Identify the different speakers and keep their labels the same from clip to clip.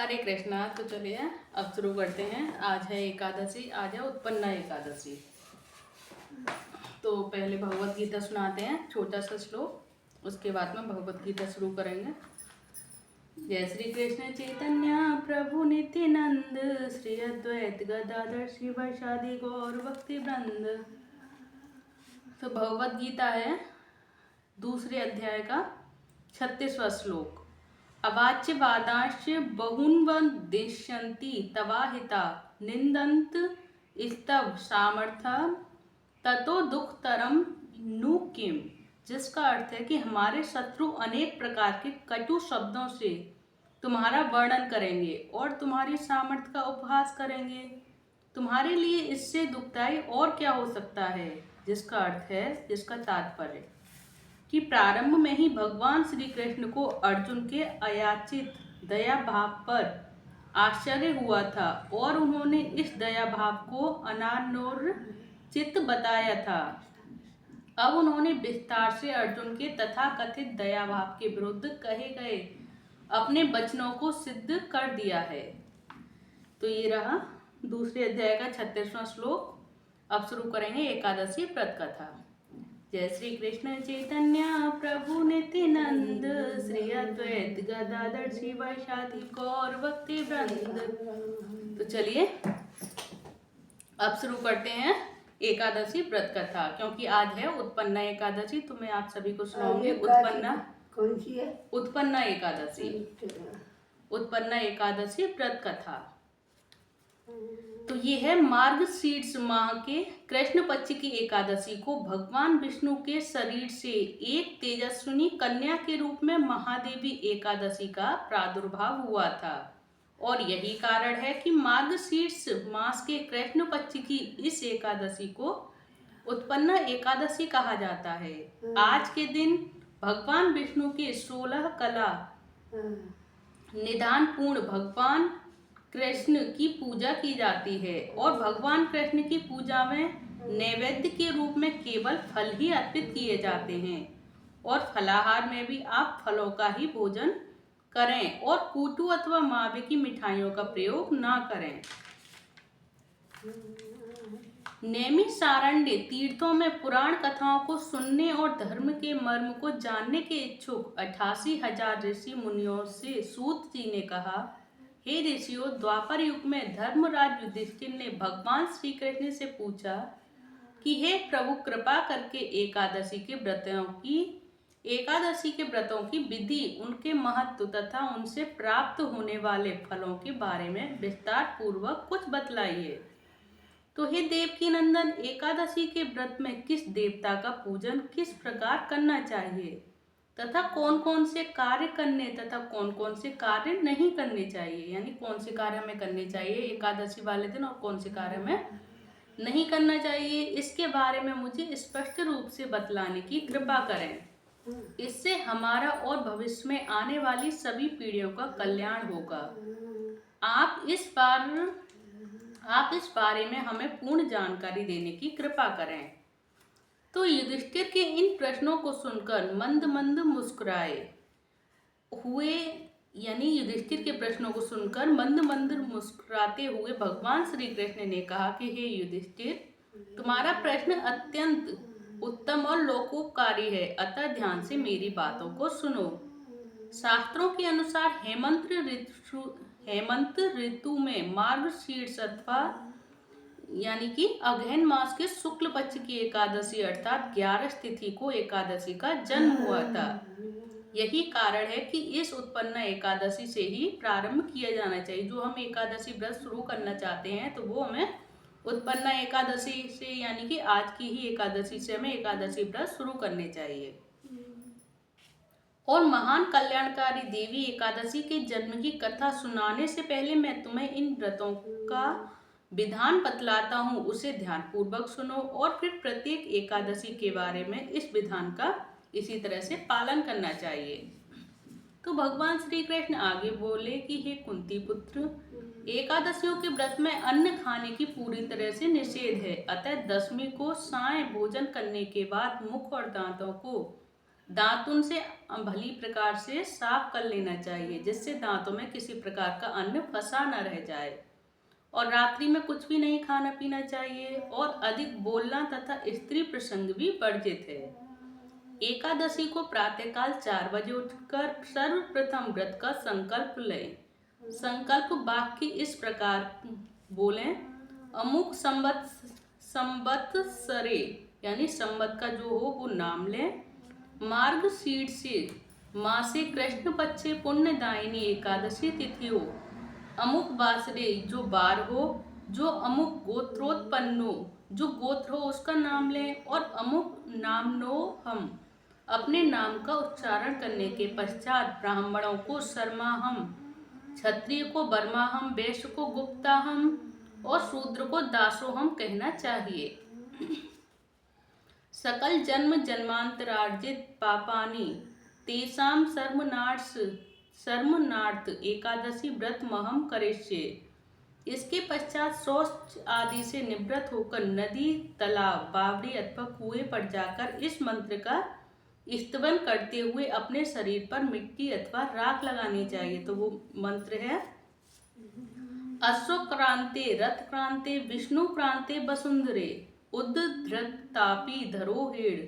Speaker 1: हरे कृष्णा। तो चलिए अब शुरू करते हैं। आज है एकादशी, आज है उत्पन्ना एकादशी। तो पहले भगवत गीता सुनाते हैं, छोटा सा श्लोक, उसके बाद में भगवत गीता शुरू करेंगे। जय श्री कृष्ण चैतन्य प्रभु नित्यानंद, श्री अद्वैत गदाधर शिवासादि गौर भक्ति वृंद। तो भगवत गीता है दूसरे अध्याय का 36वां श्लोक। अवाच्य वादांश बहुन्वदिष्यन्ति तवाहिता निंदन्त स्तव सामर्थ्यम ततो दुखतरम नु किम। जिसका अर्थ है कि हमारे शत्रु अनेक प्रकार के कटु शब्दों से तुम्हारा वर्णन करेंगे और तुम्हारी सामर्थ्य का उपहास करेंगे। तुम्हारे लिए इससे दुखदायी और क्या हो सकता है। जिसका अर्थ है, जिसका तात्पर्य कि प्रारंभ में ही भगवान श्री कृष्ण को अर्जुन के अयाचित दया भाव पर आश्चर्य हुआ था और उन्होंने इस दया भाव को अनानोचित बताया था। अब उन्होंने विस्तार से अर्जुन के तथाकथित दया भाव के विरुद्ध कहे गए अपने वचनों को सिद्ध कर दिया है। तो ये रहा दूसरे अध्याय का 36वां श्लोक। अब शुरू करेंगे एकादशी व्रत कथा। जय श्री कृष्ण चैतन्य प्रभु नित्यानंद, श्री अद्वैत गदाधर शिवासादि गौर भक्ति वृंद। तो चलिए अब शुरू करते हैं एकादशी व्रत कथा। क्योंकि आज है उत्पन्ना एकादशी, तो मैं आप सभी को सुनाऊंगी उत्पन्ना।
Speaker 2: कौन सी है?
Speaker 1: उत्पन्ना एकादशी। उत्पन्ना एकादशी व्रत कथा। तो ये है मार्गशीर्ष माह के कृष्ण पक्ष की एकादशी को भगवान विष्णु के शरीर से एक तेजस्विनी कन्या के रूप में महादेवी एकादशी का प्रादुर्भाव हुआ था। और यही कारण है कि मार्गशीर्ष मास के कृष्ण पक्ष की इस एकादशी को उत्पन्ना एकादशी कहा जाता है। आज के दिन भगवान विष्णु के 16 कला निधान पूर्ण भगवान कृष्ण की पूजा की जाती है और भगवान कृष्ण की पूजा में नैवेद्य के रूप में केवल फल ही अर्पित किए जाते हैं। और फलाहार में भी आप फलों का ही भोजन करें और कूटू अथवा मावे की मिठाइयों का प्रयोग ना करें। नैमिषारण्य तीर्थों में पुराण कथाओं को सुनने और धर्म के मर्म को जानने के इच्छुक 88,000 ऋषि मुनियों से सूत जी ने कहा, हे ऋषियों, द्वापर युग में धर्मराज युधिष्ठिर ने भगवान श्री कृष्ण से पूछा कि हे प्रभु, कृपा करके एकादशी के व्रतों की विधि, उनके महत्व तथा उनसे प्राप्त होने वाले फलों के बारे में विस्तार पूर्वक कुछ बतलाइए। तो हे देवकी नंदन, एकादशी के व्रत में किस देवता का पूजन किस प्रकार करना चाहिए तथा कौन कौन से कार्य करने तथा कौन कौन से कार्य नहीं करने चाहिए, यानी कौन से कार्य हमें करने चाहिए एकादशी वाले दिन और कौन से कार्य हमें नहीं करना चाहिए, इसके बारे में मुझे स्पष्ट रूप से बतलाने की कृपा करें। इससे हमारा और भविष्य में आने वाली सभी पीढ़ियों का कल्याण होगा। आप इस बारे में हमें पूर्ण जानकारी देने की कृपा करें। तो युधिष्ठिर के इन प्रश्नों को सुनकर मंद मंद मुस्कुराए हुए, यानी युधिष्ठिर के प्रश्नों को सुनकर मंद मंद मुस्कुराते हुए भगवान श्री कृष्ण ने कहा कि हे युधिष्ठिर, तुम्हारा प्रश्न अत्यंत उत्तम और लोकोपकारी है, अतः ध्यान से मेरी बातों को सुनो। शास्त्रों के अनुसार हेमंत ऋतु में मार्गशीर्ष अथवा यानी कि अगहन मास के शुक्ल पक्ष की एकादशी अर्थात 11 तिथि को एकादशी का जन्म हुआ था। यही कारण है कि इस उत्पन्ना एकादशी से ही प्रारंभ किया जाना चाहिए। जो हम एकादशी व्रत शुरू करना चाहते हैं तो वो हमें उत्पन्ना एकादशी से, यानी कि आज की ही एकादशी से हमें एकादशी व्रत शुरू करने चाहिए। और महान कल्याणकारी देवी एकादशी के जन्म की कथा सुनाने से पहले मैं तुम्हें इन व्रतों का विधान बतलाता हूँ, उसे ध्यानपूर्वक सुनो और फिर प्रत्येक एकादशी के बारे में इस विधान का इसी तरह से पालन करना चाहिए। तो भगवान श्री कृष्ण आगे बोले कि हे कुंती पुत्र, एकादशियों के व्रत में अन्न खाने की पूरी तरह से निषेध है। अतः दशमी को साय भोजन करने के बाद मुख और दांतों को दातुन से भली प्रकार से साफ कर लेना चाहिए, जिससे दांतों में किसी प्रकार का अन्न फंसा न रह जाए। और रात्रि में कुछ भी नहीं खाना पीना चाहिए और अधिक बोलना तथा स्त्री प्रसंग भी वर्जित है। एकादशी को प्रातःकाल 4 बजे उठकर सर्वप्रथम व्रत का संकल्प लें। संकल्प वाक्य इस प्रकार बोलें, अमुक संवत्सरे यानी संवत का जो हो वो नाम लें। मार्ग शीर्षे मासे कृष्ण पक्षे पुण्यदायिनी एकादशी तिथि हो। अमुक वासरे जो बार हो, जो अमुक गोत्रोत्पन्नो जो गोत्र हो उसका नाम लें। और अमुक नामनो हम अपने नाम का उच्चारण करने के पश्चात ब्राह्मणों को शर्माहम, क्षत्रिय को वर्माहम, वैश्य को गुप्ताहम और शूद्र को दासोहम कहना चाहिए। सकल जन्म जन्मांतरार्जित पापानि तेषां सर्वनार्थ एकादशी व्रत महम करिष्ये। इसके पश्चात शौच आदि से निवृत्त होकर नदी, तालाब, बावड़ी अथवा कुएं पर जाकर इस मंत्र का स्तवन करते हुए अपने शरीर पर मिट्टी अथवा राख लगानी चाहिए। तो वो मंत्र है, अश्वक्रांते रथक्रांते विष्णुक्रांते वसुंधरे उद्धृतापि धरोहेड़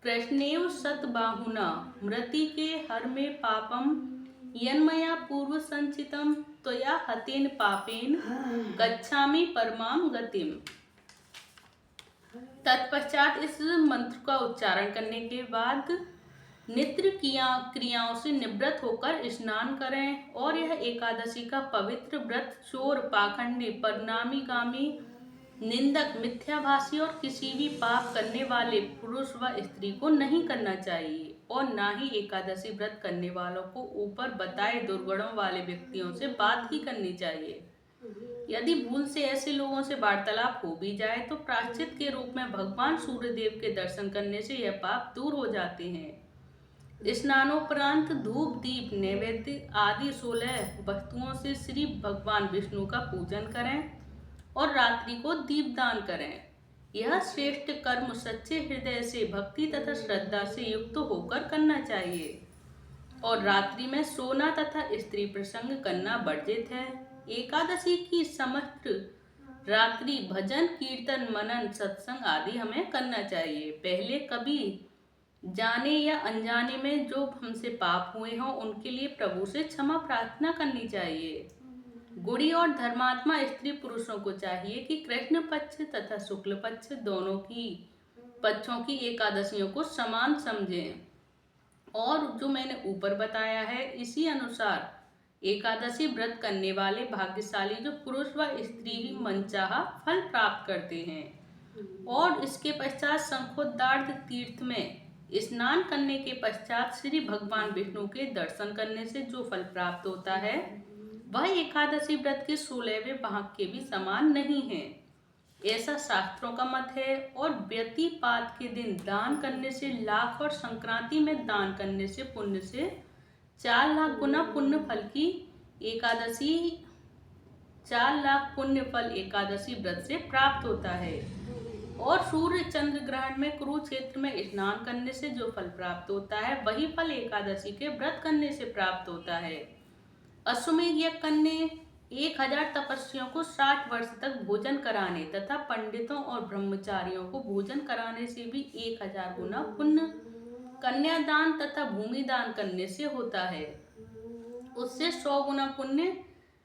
Speaker 1: कृष्णेव शतबाहुना मृति के हर में पापम यन्मया पूर्व संचितम त्वया हतेन पापेन गच्छामि परमाम गतिम। तत्पश्चात इस मंत्र का उच्चारण करने के बाद नित्य क्रियाओं से निवृत्त होकर स्नान करें। और यह एकादशी का पवित्र व्रत चोर, पाखंडी, परिणामीगामी, निंदक, मिथ्याभाषी और किसी भी पाप करने वाले पुरुष व स्त्री को नहीं करना चाहिए। और ना ही एकादशी व्रत करने वालों को ऊपर बताए दुर्गुणों वाले व्यक्तियों से बात ही करनी चाहिए। यदि भूल से ऐसे लोगों से वार्तालाप हो भी जाए तो प्रायश्चित के रूप में भगवान सूर्यदेव के दर्शन करने से यह पाप दूर हो जाते हैं। स्नानोपरांत धूप, दीप, नैवेद्य आदि 16 वस्तुओं से श्री भगवान विष्णु का पूजन करें और रात्रि को दीपदान करें। यह श्रेष्ठ कर्म सच्चे हृदय से, भक्ति तथा श्रद्धा से युक्त होकर करना चाहिए। और रात्रि में सोना तथा स्त्री प्रसंग करना वर्जित है। एकादशी की समस्त रात्रि भजन, कीर्तन, मनन, सत्संग आदि हमें करना चाहिए। पहले कभी जाने या अनजाने में जो हमसे पाप हुए हों उनके लिए प्रभु से क्षमा प्रार्थना करनी चाहिए। गुड़ी और धर्मात्मा स्त्री पुरुषों को चाहिए कि कृष्ण पक्ष तथा शुक्ल पक्ष दोनों की पक्षों की एकादशियों को समान समझें। और जो मैंने ऊपर बताया है इसी अनुसार एकादशी व्रत करने वाले भाग्यशाली जो पुरुष व स्त्री ही मनचाहा फल प्राप्त करते हैं। और इसके पश्चात शंखोद्गार तीर्थ में स्नान करने के पश्चात श्री भगवान विष्णु के दर्शन करने से जो फल प्राप्त होता है वह एकादशी व्रत के 16वें भाग के भी समान नहीं है, ऐसा शास्त्रों का मत है। और व्यतिपात के दिन दान करने से लाख और संक्रांति में दान करने से पुण्य से 4 लाख गुना पुण्य फल की एकादशी 4 लाख पुण्य फल एकादशी व्रत से प्राप्त होता है। और सूर्य चंद्र ग्रहण में कुरुक्षेत्र में स्नान करने से जो फल प्राप्त होता है वही फल एकादशी के व्रत करने से प्राप्त होता है। अश्वमेध यज्ञ करने 1000 तपस्वियों को 60 वर्ष तक भोजन कराने तथा पंडितों और ब्रह्मचारियों को भोजन कराने से भी 1000 गुना पुण्य कन्यादान तथा भूमि दान करने से होता है। उससे 100 गुना पुण्य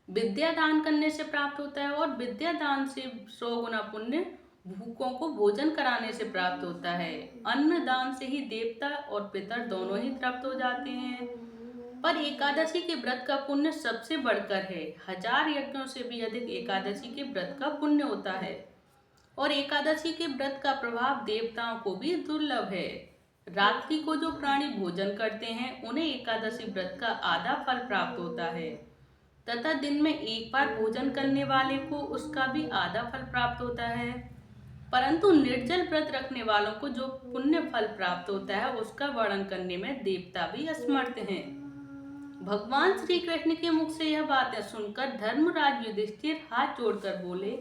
Speaker 1: विद्या दान करने से प्राप्त होता है। और विद्या दान से 100 गुना पुण्य भूखों को भोजन कराने से प्राप्त होता है। अन्न दान से ही देवता और पितर दोनों ही तृप्त हो जाते हैं। पर एकादशी के व्रत का पुण्य सबसे बढ़कर है। 1000 यज्ञों से भी अधिक एकादशी के व्रत का पुण्य होता है। और एकादशी के व्रत का प्रभाव देवताओं को भी दुर्लभ है। रात्रि को जो प्राणी भोजन करते हैं उन्हें एकादशी व्रत का आधा फल प्राप्त होता है तथा दिन में एक बार भोजन करने वाले को उसका भी आधा फल प्राप्त होता है। परंतु निर्जल व्रत रखने वालों को जो पुण्य फल प्राप्त होता है उसका वर्णन करने में देवता भी असमर्थ हैं। भगवान श्री कृष्ण के मुख से यह बातें सुनकर धर्मराज युधिष्ठिर हाथ जोड़कर बोले,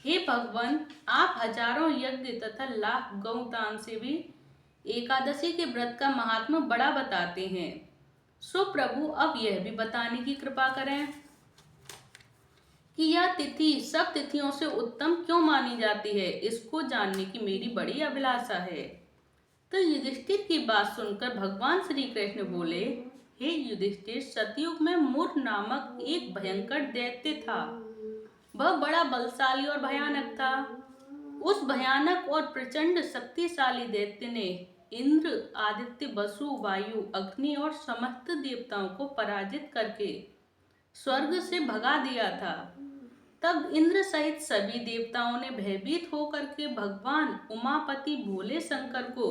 Speaker 1: हे भगवान, आप हजारों यज्ञ तथा लाख गौदान से भी एकादशी के व्रत का महात्म्य बड़ा बताते हैं। सो प्रभु अब यह भी बताने की कृपा करें कि यह तिथि सब तिथियों से उत्तम क्यों मानी जाती है। इसको जानने की मेरी बड़ी अभिलाषा है। तो युधिष्ठिर की बात सुनकर भगवान श्री कृष्ण बोले, हे युधिष्ठिर, सतयुग में मूर नामक एक भयंकर दैत्य था। वह बड़ा बलशाली और भयानक था। उस भयानक और प्रचंड शक्तिशाली दैत्य ने इंद्र, आदित्य, वसु, वायु, अग्नि और समस्त देवताओं को पराजित करके स्वर्ग से भगा दिया था। तब इंद्र सहित सभी देवताओं ने भयभीत होकर के भगवान उमापति भोले शंकर को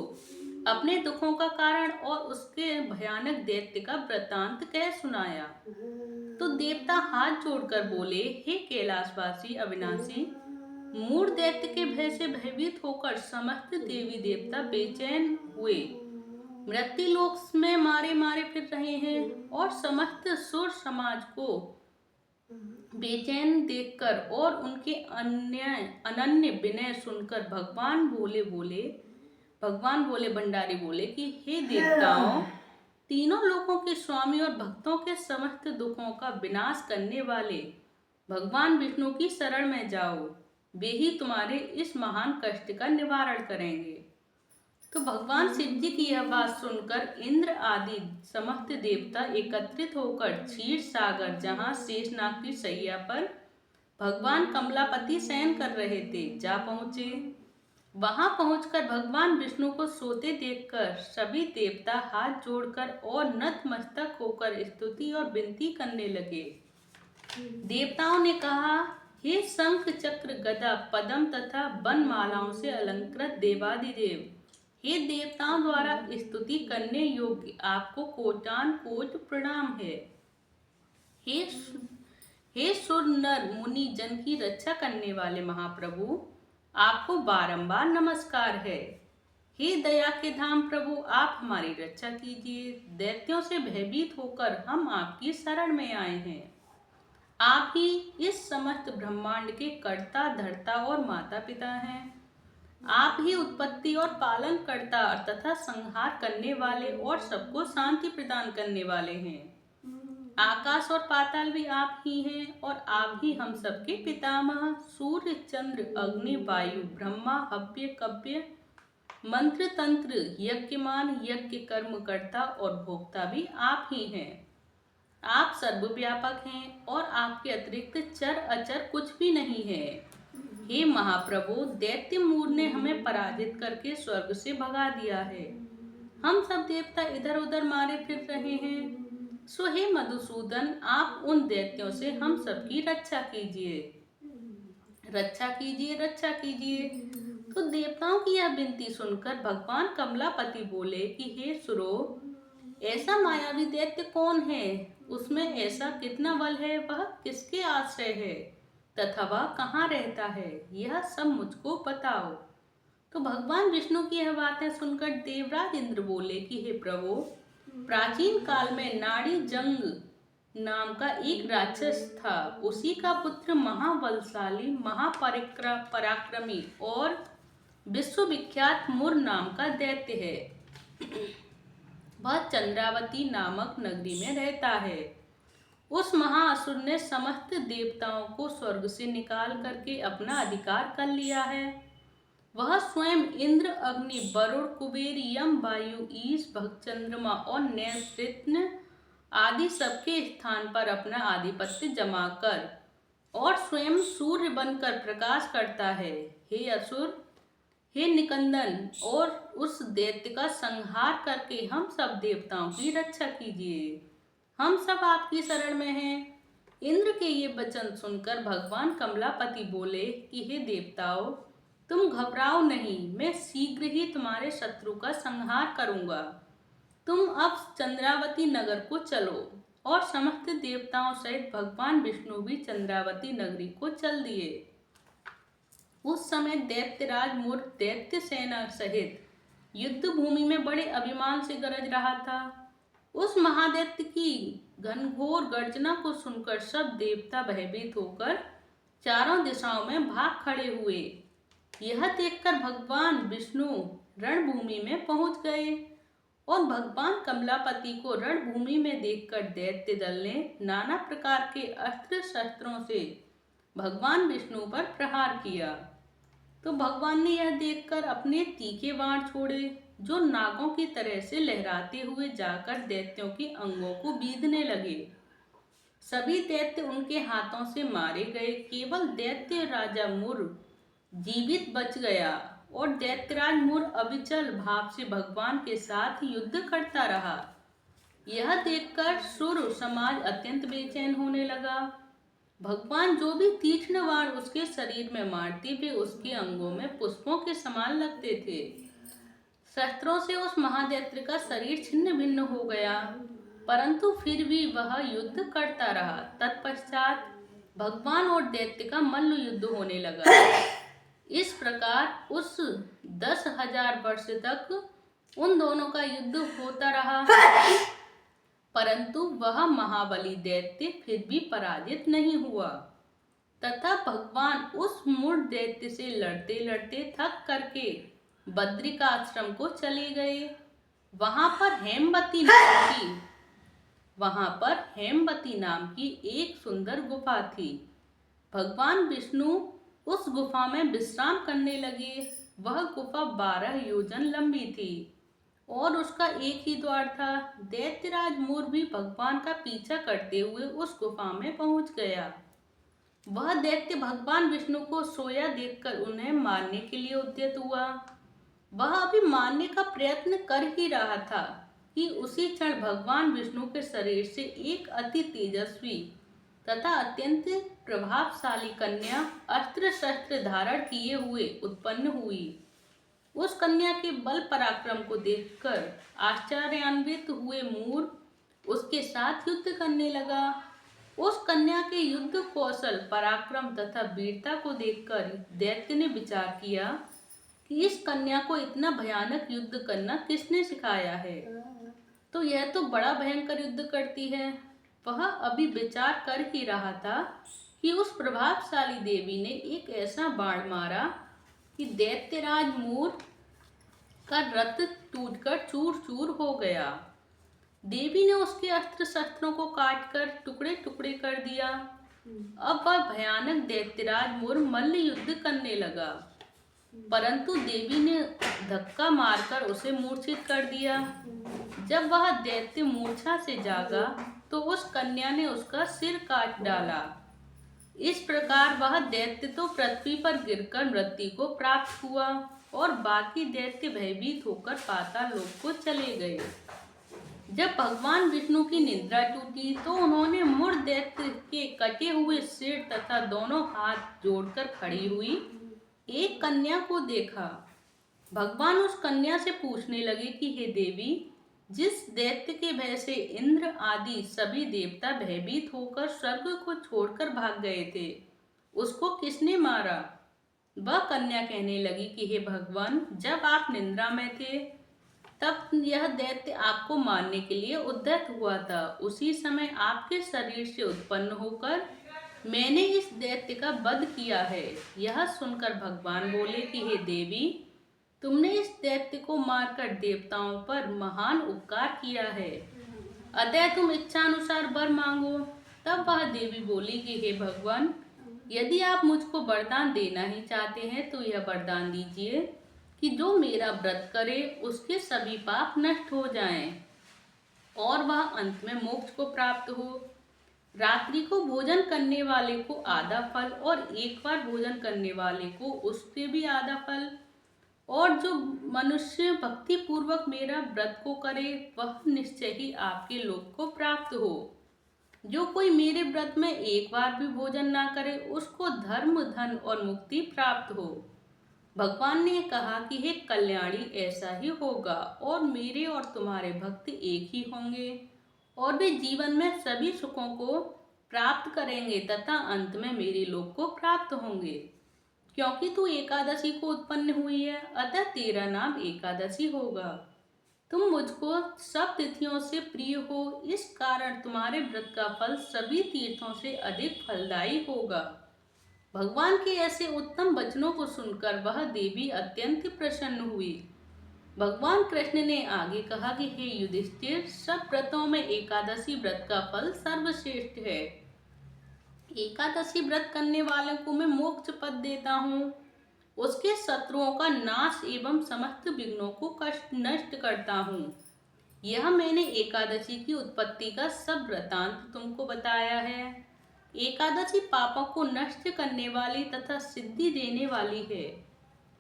Speaker 1: अपने दुखों का कारण और उसके भयानक दैत्य का वृतांत कह सुनाया। तो देवता हाथ जोड़कर बोले, हे कैलाशवासी अविनाशी, मूढ़ दैत्य के भय से भयभीत होकर समस्त देवी देवता बेचैन हुए मृत्युलोक में मारे मारे फिर रहे हैं, और समस्त सुर समाज को बेचैन देखकर और उनके अनन्य विनय सुनकर भगवान भोले भंडारी बोले कि हे देवताओं, तीनों लोकों के स्वामी और भक्तों के समस्त दुखों का विनाश करने वाले भगवान विष्णु की शरण में जाओ। वे ही तुम्हारे इस महान कष्ट का निवारण करेंगे। तो भगवान शिव जी की यह बात सुनकर इंद्र आदि समस्त देवता एकत्रित होकर क्षीर सागर, जहाँ शेषनाग की शैया पर भगवान कमलापति शयन कर रहे थे, जा पहुंचे। वहां पहुंचकर भगवान विष्णु को सोते देखकर सभी देवता हाथ जोड़कर और नतमस्तक होकर स्तुति और विनती करने लगे। देवताओं ने कहा, हे शंख, चक्र, गदा, पद्म तथा वन मालाओं से अलंकृत देवादिदेव, हे देवताओं द्वारा स्तुति करने योग्य आपको कोटान कोट प्रणाम है। हे सुर नर मुनि जन की रक्षा करने वाले महाप्रभु, आपको बारंबार नमस्कार है। हे दया के धाम प्रभु, आप हमारी रक्षा कीजिए। दैत्यों से भयभीत होकर हम आपकी शरण में आए हैं। आप ही इस समस्त ब्रह्मांड के कर्ता, धर्ता और माता पिता हैं। आप ही उत्पत्ति और पालन करता तथा संहार करने वाले और सबको शांति प्रदान करने वाले हैं। आकाश और पाताल भी आप ही हैं, और आप ही हम सबके पितामह। सूर्य, चंद्र, अग्नि, वायु, ब्रह्मा, हव्य, कव्य, मंत्र, तंत्र, यज्ञमान, यज्ञ कर्म करता और भोक्ता भी आप ही हैं। आप सर्वव्यापक हैं और आपके अतिरिक्त चर अचर कुछ भी नहीं है। हे महाप्रभु, दैत्य मूर ने हमें पराजित करके स्वर्ग से भगा दिया है। हम सब देवता इधर उधर मारे फिर रहे हैं। सो हे मधुसूदन, आप उन दैत्यों से हम सबकी रक्षा कीजिए, रक्षा कीजिए, रक्षा कीजिए। तो देवताओं की यह विनती सुनकर भगवान कमलापति बोले कि हे सुरो, ऐसा मायावी दैत्य कौन है? उसमें ऐसा कितना बल है? वह किसके आश्रय है तथा वह कहाँ रहता है? यह सब मुझको बताओ। तो भगवान विष्णु की यह बातें सुनकर देवराज इंद्र बोले कि हे प्रभु, प्राचीन काल में नाड़ी जंग नाम का एक राक्षस था। उसी का पुत्र महाबलशाली, महापराक्रमी और विश्वविख्यात मुर नाम का दैत्य है। वह चंद्रावती नामक नगरी में रहता है। उस महाअसुर ने समस्त देवताओं को स्वर्ग से निकाल करके अपना अधिकार कर लिया है। वह स्वयं इंद्र, अग्नि, वरुण, कुबेर, यम, वायु, ईश, भक्त, चंद्रमा और नैऋत्य आदि सबके स्थान पर अपना आधिपत्य जमाकर और स्वयं सूर्य बनकर प्रकाश करता है। हे असुर, हे निकंदन, और उस दैत्य का संहार करके हम सब देवताओं की रक्षा कीजिए। हम सब आपकी शरण में हैं। इंद्र के ये वचन सुनकर भगवान कमलापति बोले कि हे देवताओं, तुम घबराओ नहीं, मैं शीघ्र ही तुम्हारे शत्रु का संहार करूंगा। तुम अब चंद्रावती नगर को चलो। और समस्त देवताओं सहित भगवान विष्णु भी चंद्रावती नगरी को चल दिए। उस समय दैत्यराज मूर दैत्य सेना सहित युद्ध भूमि में बड़े अभिमान से गरज रहा था। उस महादैत्य की घनघोर गर्जना को सुनकर सब देवता भयभीत होकर चारों दिशाओं में भाग खड़े हुए। यह देखकर भगवान विष्णु रणभूमि में पहुंच गए और भगवान कमलापति को रणभूमि में देखकर दैत्य दल ने नाना प्रकार के अस्त्र शस्त्रों से भगवान विष्णु पर प्रहार किया। तो भगवान ने यह देखकर अपने तीखे बाण छोड़े, जो नागों की तरह से लहराते हुए जाकर दैत्यों के अंगों को बीधने लगे। सभी दैत्य उनके हाथों से मारे गए। केवल दैत्य राजा मुर जीवित बच गया और दैत्यराज मुर अविचल भाव से भगवान के साथ युद्ध करता रहा। यह देखकर सुर समाज अत्यंत बेचैन होने लगा। भगवान जो भी तीक्ष्ण बाण उसके शरीर में मारते वे उसके अंगों में पुष्पों के समान लगते थे। शस्त्रों से उस महादैत्य का शरीर छिन्न भिन्न हो गया, परंतु फिर भी वह युद्ध करता रहा। तत्पश्चात भगवान और दैत्य का मल्ल युद्ध होने लगा। इस प्रकार उस 10,000 वर्ष तक उन दोनों का युद्ध होता रहा, परंतु वह महाबली दैत्य फिर भी पराजित नहीं हुआ तथा भगवान उस मूढ़ दैत्य से लड़ते लड़ते थक करके बद्रिकाश्रम को चले गए। वहां पर हेमवती नाम की एक सुंदर गुफा थी। भगवान विष्णु उस गुफा में विश्राम करने लगे। वह गुफा 12 योजन लंबी थी और उसका एक ही द्वार था। दैत्यराज मूर भी भगवान का पीछा करते हुए उस गुफा में पहुंच गया। वह दैत्य भगवान विष्णु को सोया देखकर उन्हें मारने के लिए उद्यत हुआ। वह अभी मारने का प्रयत्न कर ही रहा था कि उसी क्षण भगवान विष्णु के शरीर से एक अति तेजस्वी तथा अत्यंत प्रभावशाली कन्या अस्त्र शस्त्र धारण किए हुए उत्पन्न हुई। उस कन्या के बल पराक्रम को देखकर आश्चर्यान्वित हुए मूर उसके साथ युद्ध करने लगा। उस कन्या के युद्ध कौशल, पराक्रम तथा वीरता को देखकर दैत्य ने विचार किया कि इस कन्या को इतना भयानक युद्ध करना किसने सिखाया है। तो यह तो बड़ा भयंकर युद्ध करती है। वह अभी विचार कर ही रहा था कि उस प्रभावशाली देवी ने एक ऐसा बाण मारा कि दैत्यराज मूर का रथ टूटकर चूर चूर हो गया। देवी ने उसके अस्त्र शस्त्रों को काटकर टुकड़े टुकड़े कर दिया। अब वह भयानक दैत्यराज मूर मल्ल युद्ध करने लगा, परंतु देवी ने धक्का मारकर उसे मूर्छित कर दिया। जब वह दैत्य मूर्छा से जागा तो उस कन्या ने उसका सिर काट डाला। इस प्रकार वह दैत्य तो पृथ्वी पर गिरकर मृत्यु को प्राप्त हुआ और बाकी दैत्य भयभीत होकर पाताल लोक को चले गए। जब भगवान विष्णु की निद्रा टूटी तो उन्होंने मूढ़ दैत्य के कटे हुए सिर तथा दोनों हाथ जोड़कर खड़ी हुई एक कन्या को देखा। भगवान उस कन्या से पूछने लगे कि हे देवी, जिस दैत्य के भय से इंद्र आदि सभी देवता भयभीत होकर स्वर्ग को छोड़कर भाग गए थे, उसको किसने मारा? वह कन्या कहने लगी कि हे भगवान, जब आप निद्रा में थे तब यह दैत्य आपको मारने के लिए उद्यत हुआ था। उसी समय आपके शरीर से उत्पन्न होकर मैंने इस दैत्य का वध किया है। यह सुनकर भगवान बोले कि हे देवी, तुमने इस दैत्य को मारकर देवताओं पर महान उपकार किया है, अतः तुम इच्छानुसार वर मांगो। तब वह देवी बोली कि हे भगवान, यदि आप मुझको वरदान देना ही चाहते हैं तो यह वरदान दीजिए कि जो मेरा व्रत करे उसके सभी पाप नष्ट हो जाएं और वह अंत में मोक्ष को प्राप्त हो। रात्रि को भोजन करने वाले को आधा फल और एक बार भोजन करने वाले को उससे भी आधा फल, और जो मनुष्य भक्ति पूर्वक मेरा व्रत को करे वह निश्चय ही आपके लोक को प्राप्त हो। जो कोई मेरे व्रत में एक बार भी भोजन ना करे उसको धर्म, धन और मुक्ति प्राप्त हो। भगवान ने कहा कि हे कल्याणी, ऐसा ही होगा और मेरे और तुम्हारे भक्त एक ही होंगे और वे जीवन में सभी सुखों को प्राप्त करेंगे तथा अंत में मेरे लोक को प्राप्त होंगे। क्योंकि तू एकादशी को उत्पन्न हुई है, अतः तेरा नाम एकादशी होगा। तुम मुझको सब तिथियों से प्रिय हो, इस कारण तुम्हारे व्रत का फल सभी तीर्थों से अधिक फलदायी होगा। भगवान के ऐसे उत्तम वचनों को सुनकर वह देवी अत्यंत प्रसन्न हुई भगवान कृष्ण ने आगे कहा कि हे युधिष्ठिर, सब व्रतों में एकादशी व्रत का फल सर्वश्रेष्ठ है। एकादशी व्रत करने वालों को मैं मोक्ष पद देता हूँ, उसके शत्रुओं का नाश एवं समस्त विघ्नों को कष्ट नष्ट करता हूँ। यह मैंने एकादशी की उत्पत्ति का सब वृतांत तुमको बताया है। एकादशी पापों को नष्ट करने वाली तथा सिद्धि देने वाली है।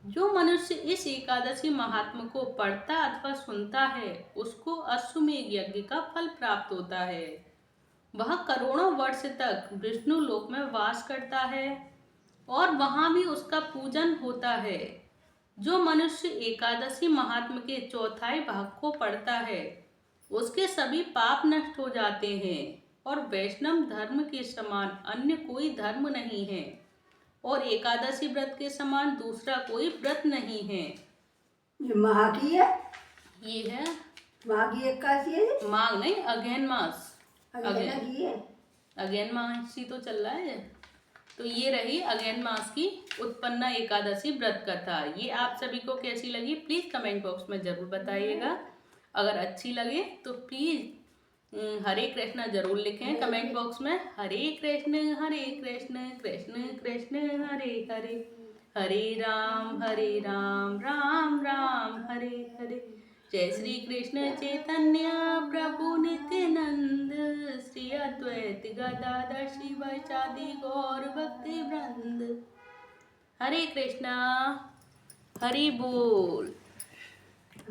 Speaker 1: जो मनुष्य इस एकादशी महात्म को पढ़ता अथवा सुनता है, उसको अश्वमेध यज्ञ का फल प्राप्त होता है। वह करोड़ों वर्ष तक विष्णु लोक में वास करता है और वहां भी उसका पूजन होता है। जो मनुष्य एकादशी महात्म के चौथाई भाग को पढ़ता है, उसके सभी पाप नष्ट हो जाते हैं और वैष्णव धर्म के समान अन्य कोई धर्म नहीं है और एकादशी व्रत के समान दूसरा कोई व्रत नहीं है।
Speaker 2: ये माह की है,
Speaker 1: ये है
Speaker 2: माह की एकादशी है,
Speaker 1: माघ नहीं, अगहन मास।
Speaker 2: अगेना की है।
Speaker 1: अगहन मास ही तो चल रहा है। तो ये रही अगहन मास की उत्पन्ना एकादशी व्रत कथा। ये आप सभी को कैसी लगी प्लीज कमेंट बॉक्स में जरूर बताइएगा। अगर अच्छी लगे तो प्लीज हरे कृष्णा जरूर लिखें कमेंट बॉक्स में। हरे कृष्ण कृष्ण कृष्ण हरे हरे, हरे राम राम राम हरे हरे। जय श्री कृष्ण चैतन्य प्रभु नित्यानंद, श्री अद्वैत गदाधर शिवाचार्य गौर भक्ति वृंद। हरे कृष्णा, हरि बोल।